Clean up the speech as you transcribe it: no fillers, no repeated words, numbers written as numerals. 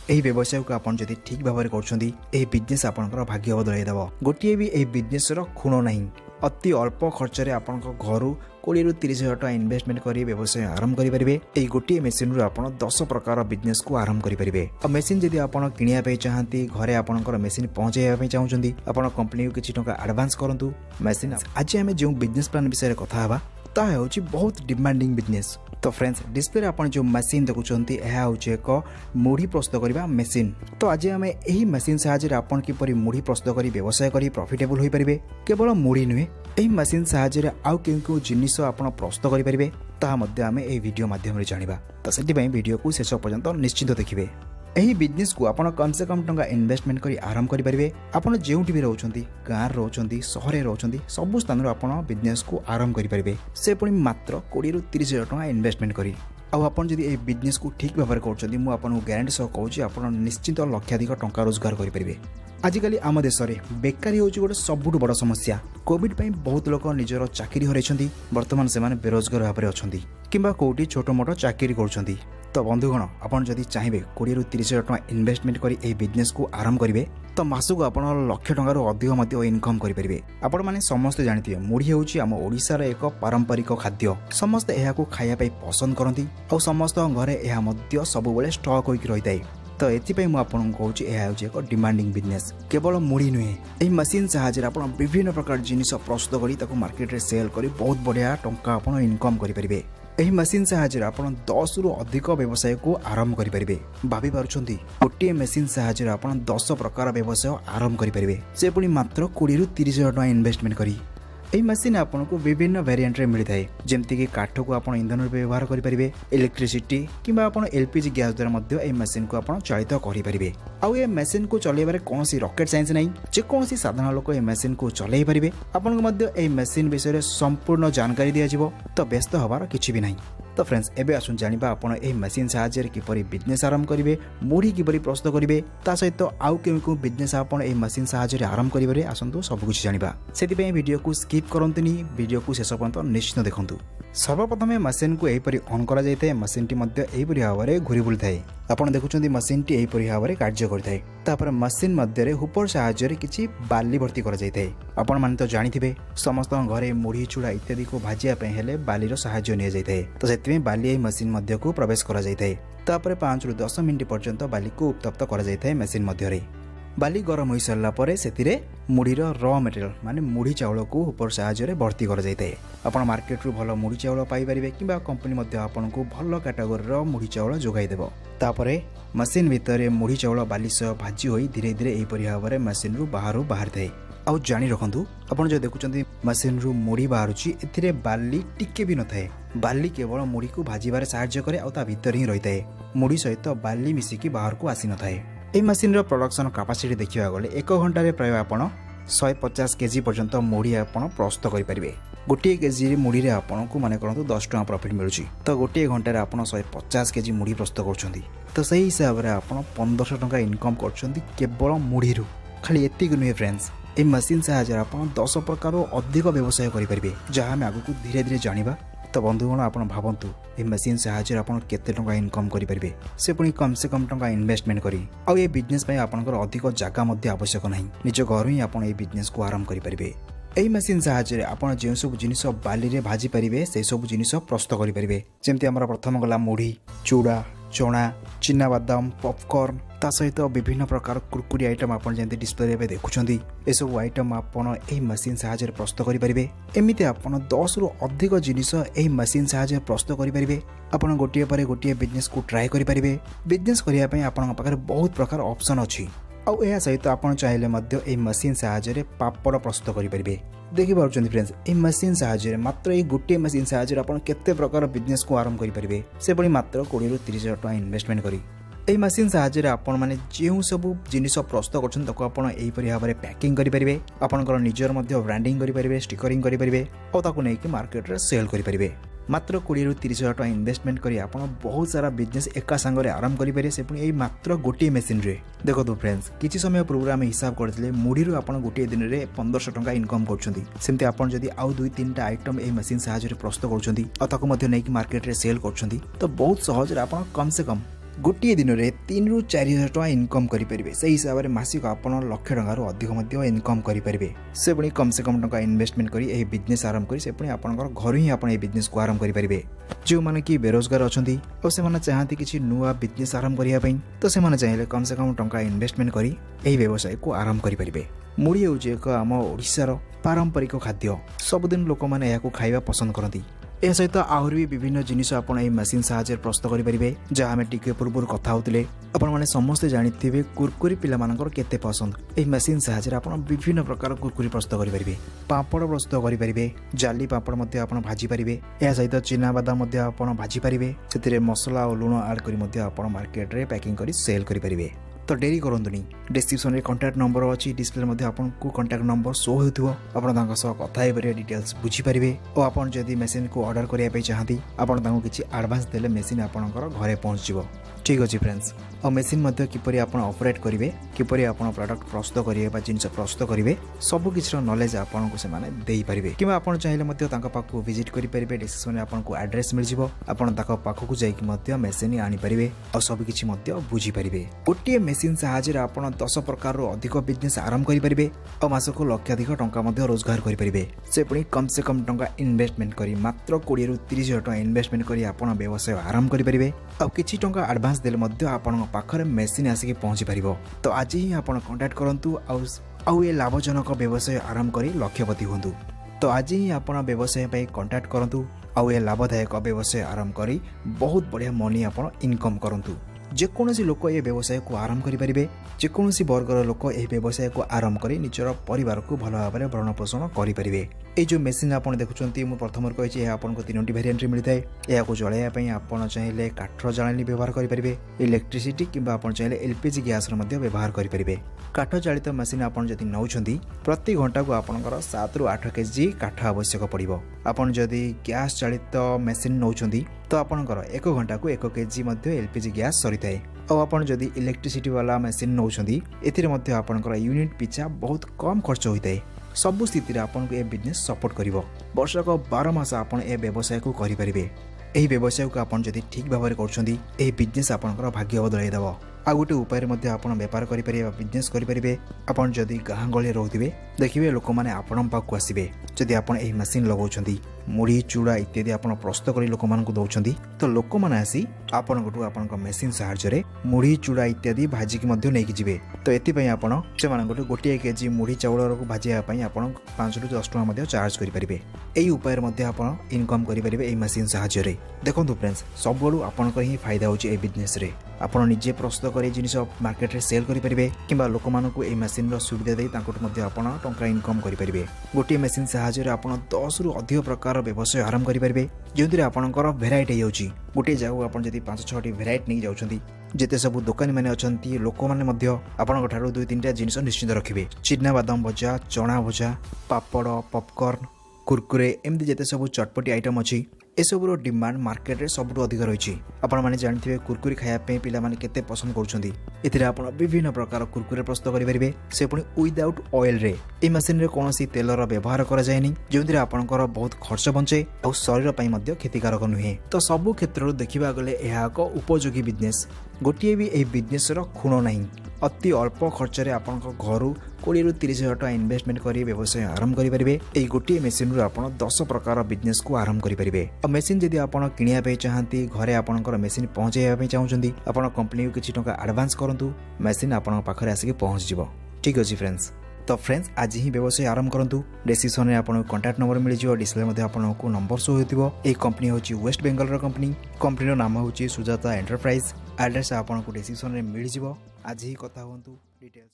ଏହି ବ୍ୟବସାୟକୁ ଆପଣ ଯଦି ଠିକ୍ ଭାବରେ କରୁଛନ୍ତି ଏହି ବିଜନେସ୍ ଆପଣଙ୍କର ଭାଗ୍ୟ ବଦଳାଇ ଦେବ। ଗୋଟିଏ ବି ଏହି ବିଜନେସ୍ର ଖୁଣ ନାହିଁ। ଅତି ଅଳ୍ପ ଖର୍ଚ୍ଚରେ ଆପଣଙ୍କ ଘରୁ 20 ରୁ 30 ହଜାର ଟଙ୍କା ଇନଭେଷ୍ଟମେଣ୍ଟ କରି ବ୍ୟବସାୟ ଆରମ୍ଭ କରିପାରିବେ। ଏହି ଗୋଟିଏ ମେସିନ୍ରୁ ଆପଣ 10 ପ୍ରକାର ବିଜନେସ୍କୁ ଆରମ୍ଭ କରିପାରିବେ। ଆଉ ମେସିନ୍ ଯଦି ଆପଣ କିଣିବା ପାଇଁ ଚାହାନ୍ତି, ଘରେ ଆପଣଙ୍କର ମେସିନ୍ ପହଞ୍ଚାଇବା ପାଇଁ ଚାହୁଁଛନ୍ତି, ଆପଣ କମ୍ପାନୀକୁ କିଛି ଟଙ୍କା ଆଡଭାନ୍ସ କରନ୍ତୁ। ମେସିନ୍ ଆଜି ଆମେ ଯେଉଁ ବିଜନେସ୍ ପ୍ଲାନ୍ ବିଷୟରେ କଥା ହେବା ତାହା ହେଉଛି ବହୁତ ଡିମାଣ୍ଡିଂ ବିଜନେସ୍। तो फ्रेंड्स डिस्प्ले आपण जो मशीन देखुंत यह हूँ एक मुढ़ी प्रस्तुत करने मशीन। तो आज आम यही मशीन साहाय्य आपण किपरि मुढ़ी प्रस्तुत कर व्यवसाय कर प्रॉफिटेबल हो पारे। केवल मुढ़ी नुहे यही मशीन साहाय्य आउ क्यों जिनिस आपण प्रस्तुत करेंगे ताहा आम यही वीडियो माध्यम जाना। तो से वीडियो को शेष पर्यंत निश्चित देखिए। यही बिजनेस को आपण कम से कम टंका इन्वेस्टमेंट करी आरंभ करेंगे। आपड़ जो भी रोचंती गाँव रोचंती सहर रोचंती सबु स्थान आपण बिजनेस को आरंभ करेंगे से पुणी मात्र 20 ରୁ 30 हज़ार टंका इन्वेस्टमेंट करी। आपन जदि ए बिजनेस को ठीक भाव में कर मु आपन ग्यारंटी सह कहूँ आपन निश्चित लक्षाधिक टंका रोजगार करेंगे। आजिकली आम देश में बेकारी हूँ गोटे सबुठ बड़ समस्या। कोविड पर बहुत लोग निजर चाकरी हरई बर्तमान से बेरोजगार भाव में अच्छा कि कौटी छोट मोट चाकरी कर। तो बंधुगण आपन जदि चाहिए 20 ରୁ 30 हज़ार टंका इन्वेस्टमेंट करी ए बिजनेस को आरंभ करेंगे तो मासक आप लक्ष टंकार अधिक इनकम करेंगे। आपण मैंने समस्ते जानते मुढ़ी हूँ आम ओडिशार एक पारंपरिक खाद्य। समस्ते यह खायापी पसंद करती और समस्त घरे यह सबुबले स्टक होकर रही है। तो ये मुझे यह एक डिमांडिंग बिजनेस। केवल मुढ़ी नुहे यही मशीन साहाय्य आप विभिन्न प्रकार जिनिस प्रस्तुत कर मार्केट में सेल कर बहुत बढ़िया टंका आप इनकम करेंगे। यही मशीन साहाय्य आप 10 ରୁ अधिक व्यवसाय को आरंभ करेंगे। भाभी पार्टी गोटे मशीन साहाय्य आप 10 प्रकार व्यवसाय आरंभ करेंगे से पुणी मात्र 20 ରୁ 30 हज़ार टंका इन्वेस्टमेंट करी। यही मशीन आपको विभिन्न वेरिएंट रे मिलता है जमती कि काठ को आप इंधन व्यवहार करेंगे, इलेक्ट्रिसिटी कि आप एलपीजी गैस द्वारा यह मशीन को आप चालित करेंगे। आउ ये मशीन को चलैबार कौन रॉकेट साइंस नहीं, जेकोसी साधारण लोक यह मशीन को चलै पारे। आपको यह मशीन विषय संपूर्ण जानकारी दिया तो व्यस्त हबार किसी भी नहीं। तो फ्रेंड्स एबे आसुन जानिबा आपण एही मशीन साहाय्य किपरि बिजनेस आरंभ करेंगे, मुढ़ी किपरि प्रस्तुत करेंगे, ता सहित आउ केउ बिजनेस आपण एही मशीन साहाय्य आरंभ करेंगे आसंतु सब कुछ जानिबा। सेति वीडियो को स्किप करंतुनी, वीडियो को शेष पर्यंत निश्चित देखंतु। सर्वप्रथम मशीन को एहीपरि ऑन करा जायते। मशीन टी मध्ये एहीपरि भाव में घूरी बुली थाए। आपण देखुचंदी मशीन टी एहीपरि भाव में कार्य करथाय। तापर मशीन मध्ये हुपर साहाय्य किछि बाली भर्ती करा जायते। आपण माने तो जानिथिबे समस्त घरे मुढ़ी चूड़ा इत्यादि को भाजिया पे हेले बालीर साहाय्य निया जायते। तो सेति बाली एही मशीन मध्ये को प्रवेश करा जायते। तापर 5 ରୁ 10 मिनिट पर्यंत बाली को उत्तप्त करा जायते मशीन मध्ये। बाली गरम हो सारा पर से मुढ़ीर र मटेरियल माने मुढ़ी चाउल को ऊपर साहाय्य भर्ती कर जाए। आप मार्केट रू भल मुढ़ी चाउल पाइपर कि कंपनी आपको भल कैटेगोरी मुढ़ी चाउल जोगाईदेव। तापर मशीन भितर मुढ़ी चाउल बाली सह भाजी हो धीरे धीरे यहीपरि भाव में मशीन रू बाहर बाहर थाए। आउ जानी रखु आपड़ जो देखुं मशीन रू मुढ़ी बाहर ए बाली टिके भी न थाए। बाली केवल मुढ़ी को भाजबार साहाय्य करे और भीतर ही रही है। मुढ़ी सहित बाली मिसिकी बाहर को आसी न थाए। यह मशीन रो प्रोडक्शन कैपेसिटी देखा गले 1 घंटे प्राय आप 150 केजी पर्यंत मुढ़ी आप प्रस्तुत करेंगे। गोटे केजी मुढ़ी रे आपन को माने करंतु 10 टका प्रॉफिट मिलुची। तो गोटे घंटे आप 150 केजी मुढ़ी प्रस्तुत करछंती। तो सही हिसाब से आप 1500 टका इनकम करछंती केवल मुढ़ी रू। खाली एतिक नुहे फ्रेंड्स, ये मशीन साहाय्य आप 10 प्रकार अधिक व्यवसाय करेंगे जहाँ आम आगू धीरे धीरे जानिबा। तो बंधुगण आप भावतु ये मशीन साहाय्य आप केते टंका इनकम करेंगे से पुणी कम से कम टंका इन्वेस्टमेंट करी। आउ ये बिजनेस पे आपनकर अधिक जगह मध्य आवश्यक नहीं, निज घर ही आप बिजनेस को आरंभ करेंगे। यही मशीन साहाय्य आप जो सब जिनिस बाली रे भाजी पारे से सब जिनिस प्रस्तुत करेंगे। जमती आम प्रथम गला मुढ़ी, चूड़ा, चना, चिना बादाम, पॉपकॉर्न, ता सहित विभिन्न प्रकार कुरकुरी आइटम आप डिस्प्ले में देखुंती। एसबू आइटम आपन एही मशीन साहाय्य प्रस्तुत करेंगे। एमती आपन 10 ରୁ अधिक जिनिस एही मशीन साहाय्य प्रस्तुत करेंगे। आपन गोटे पर गोटे बिजनेस को ट्राए करेंगे। बिजनेस करने आपन पाखे बहुत प्रकार ऑप्शन अच्छी। आउ यह सहित आप चाहिए यही मशीन साहाय्य पापड़ प्रस्तुत करेंगे। देखिए फ्रेंड्स ये मशीन साहाय्य मात्र ये गोटे मशीन साहाय्य आप केते प्रकार बिजनेस को आरंभ करेंगे से पुणी मात्र 20 ରୁ 30 हज़ार टका इन्वेस्टमेंट करी। यही मशीन साहाय्य आपण मैंने जो सब जिनिस प्रस्तुत करपरि भाव में पैकिंग करेंगे। आपंकर निजर ब्रांडिंग करेंगे, स्टिकरिंग करेंगे और नहीं मार्केट रे सेल करेंगे। मात्र 20 ରୁ 30 हज़ार टका इन्वेस्टमेंट करी आप बहुत सारा बिजनेस एका सांगरे आरंभ करेंगे से पुणी मात्र गोटे मशीन रे। देखो फ्रेंड्स किसी समय पूर्व आम हिसाब करते मुढ़ी रू आप गोटे दिन में 1500 टका इनकम करमती आपड़ जदि आउ 2-3टा आइटम ये मशीन साहाय्य प्रस्तुत कर मार्केट रे सेल कर तो बहुत सहज आप कम से कम गोटे दिन में 3 ରୁ 4 हजार टका इनकम करेंगे से हिसाब से मासिक आप लक्ष टकर अधिक इनकम करेंगे से पुणी कम से कम टका इन्वेस्टमेंट कर बिजनेस आरंभ कर पुणी आप घर ही आप बिजनेस को आरंभ करेंगे जो मैंने कि बेरोजगार अच्छा और से चाहती किसी नुआ बिजनेस आरंभ करने तो से चाहिए कम से कम टका इन्वेस्टमेंट कर व्यवसाय को आरंभ करेंगे मुड़ी हूँ एक आम ओडिशार पारंपरिक खाद्य सबुदिन लोक मैंने यहाँ खाଇବା पसंद करती यह सहित आहरी भी विभिन्न जिनिस आपण ए मशीन साहाय्य प्रस्तुत करेंगे जहाँ आम टिके पूर्व कथा होते आपण मैंने समस्ते जानी कुरकुरी पिला मानकर केते पसंद ए मशीन साहाय्य आप विभिन्न प्रकार कुरकुरी प्रस्तुत करेंगे पापड़ प्रस्तुत करेंगे जाली पापड़ भाजी पारे यह सहित चिना बादाम भाजी पारे से मसला और लुण आड कर मार्केट में पैकिंग कर सेल करेंगे तो डेरी करंतुनी डिस्क्रिप्शन में कांटेक्ट नंबर अच्छी डिस्प्ले में आपको कांटेक्ट नंबर शो होथुव आपण कथा हे डिटेल्स बुझी पारे और आपन जदि मशीन को ऑर्डर करने चाहती आपन किसी एडवांस देले मशीन आपनकर घरे पहुँच जाव ठीक अच्छे फ्रेंड्स और मशीन किपरि आप ऑपरेट करेंगे किपरि आप प्रोडक्ट प्रस्तुत करेंगे जिनस प्रस्तुत करेंगे सबकि नॉलेज आपको से पारे कि आप चाहिए पाखक विजिट करेंगे डिस्क्रिप्शन में आपको एड्रेस मिल जाव पाखक जाकि मशीन आनीपारे और सबकि बुझीपारे गोटे मशीन साहाय्य आप 10 प्रकार अधिक बिजनेस आरंभ करेंगे और मासक लक्षाधिक टंका रोजगार करेंगे से पुणी कम से कम टंका इन्वेस्टमेंट कर मात्र 20 ରୁ 30 हजार टका इन्वेस्टमेंट कर आप व्यवसाय आरंभ करेंगे और किसी टंका एडवांस देले आपण पाखरे मशीन आसिक पहुँची पार तो आज ही आप कांटेक्ट करूँ आउ ये लाभजनक व्यवसाय आरंभ कर लक्षपति हूँ तो आज ही आप व्यवसाय कांटेक्ट करूँ आउ ये लाभदायक व्यवसाय आरंभ कर बहुत बढ़िया मनी आप इनकम करूँ जेकोसी लोक ये व्यवसाय को आरंभ करेंगे जेकोसी वर्गर लोक यह व्यवसाय को आरंभ कर निजर परिवार को भल भाव में भरण पोषण करेंगे ये जो मेसीन आप देखुं मुझे प्रथम कही आपको 3टी वेरिएंट मिलता है यह जलाइवाई आप चाहिए काठ जाणी व्यवहार करेंगे इलेक्ट्रिसिटी कि आप चाहिए एलपीजी गैस व्यवहार करेंगे काठ चालित मेसीन आपड़ जब नौ प्रति घंटा को आपंकर 7 ରୁ 8 केजी काठ आवश्यक पड़ो आपड़ जदि गैस चालित मेसीन नौ तो आपंकर 1 घंटा को 1 केजी एलपीजी गैस सरी है और आपड़ जदि इलेक्ट्रिसिटी वाला मेसीन नौ आपंकर यूनिट पिछा बहुत कम खर्च होता है सबु स्थिति आपको यह बिजनेस सपोर्ट कर वर्षक 12 मास आप व्यवसाय को करेंगे यही व्यवसाय को आप ठीक भाव में कर बिजनेस आपंकर भाग्य बदलईदेव आ गोटे उपाय आप बेपार करेंगे बिजनेस करेंगे आपड़ जदि गाँ गली रोथे देखिए लोक मैंने आपण पाक आसवे जदि आप मशीन लगाउछंती मुढ़ी चूड़ा इत्यादि आप प्रस्तुत कर लोक मानक दौरान तो लोक मैंने आसी आपण मेसीन साहाय्य मुढ़ी चूड़ा इत्यादि भाजिक नहीं जी तो ये आपड़ से गोटे केजी मुढ़ी चाउल को भाजापी आप 5 ରୁ 10 टଙ୍କା चार्ज करेंगे यही उपाय आप इनकम करेंगे मशीन साहाय्य देखो फ्रेंड्स सबू आपंकर ही फायदा होची बिजनेस रे आप निजे प्रस्तुत कर जिन मार्केट में सेल करेंगे कि लोक मानक मशीन सुविधा दे टंका इनकम करेंगे गोटे मशीन साहाय्य आप 10 ରୁ अधिक प्रकार व्यवसाय आरंभ करेंगे जो आपंकर भेराइटी होची गोटे जगह आप 5-6टी भेराइटी नहीं जाऊँगी जिते सब दुकानी मैंने अच्छा लोक मैंने आपण 2-3टा जिनिस निश्चित रखिए चिना बादाम भजा चना भजा पापड़ पॉपकॉर्न कुरकुरे एमती जिते सब चटपटी आइटम अच्छी एसबूर डिमांड मार्केट में सबुठ अधिक रही आपने जानते कुरकुरी खायापी पिलाने केते पसंद कर विभिन्न प्रकार कुरकुरे प्रस्तुत करेंगे से पुणी विदाउट ऑयल रे ए मशीन रे कौन तेलर व्यवहार कराए जो आपंकर बहुत खर्च बचे और शरीर पर क्षतिकारक नुहे तो सबू क्षेत्र देखा गले यह एक उपयोगी बिजनेस गोटे भी यह बिजनेस खुण ना अति अल्प खर्च में आप घर 20 ରୁ 30 हजार टका इन्वेस्टमेंट कर व्यवसाय आरंभ करेंगे यही गोटे मेसीन रू आप 10 प्रकार बिजनेस को आरंभ करेंगे और मेसीन जदि आप किणा चाहती घरे आपंकर मेसीन पहुँचाई चाहते आप कंपनी को किसी टका एडवांस करूँ मेसीन आपन पाखे आसिक पहुँच जाव ठीक अच्छे फ्रेंड्स तो फ्रेंड्स आज ही व्यवसाय आरंभ करूँ डिस्क्रिप्शन में आपको कांटेक्ट नंबर मिल जाए डिस्प्ले में आपको नंबर शो होती है कंपनी हूँ वेस्ट बेंगल कंपनी नाम हूँ सुजाता एंटरप्राइज एड्रेस आपको डिस्क्रिप्शन में मिल जाव आज ही कथा हूँ डिटेल्स।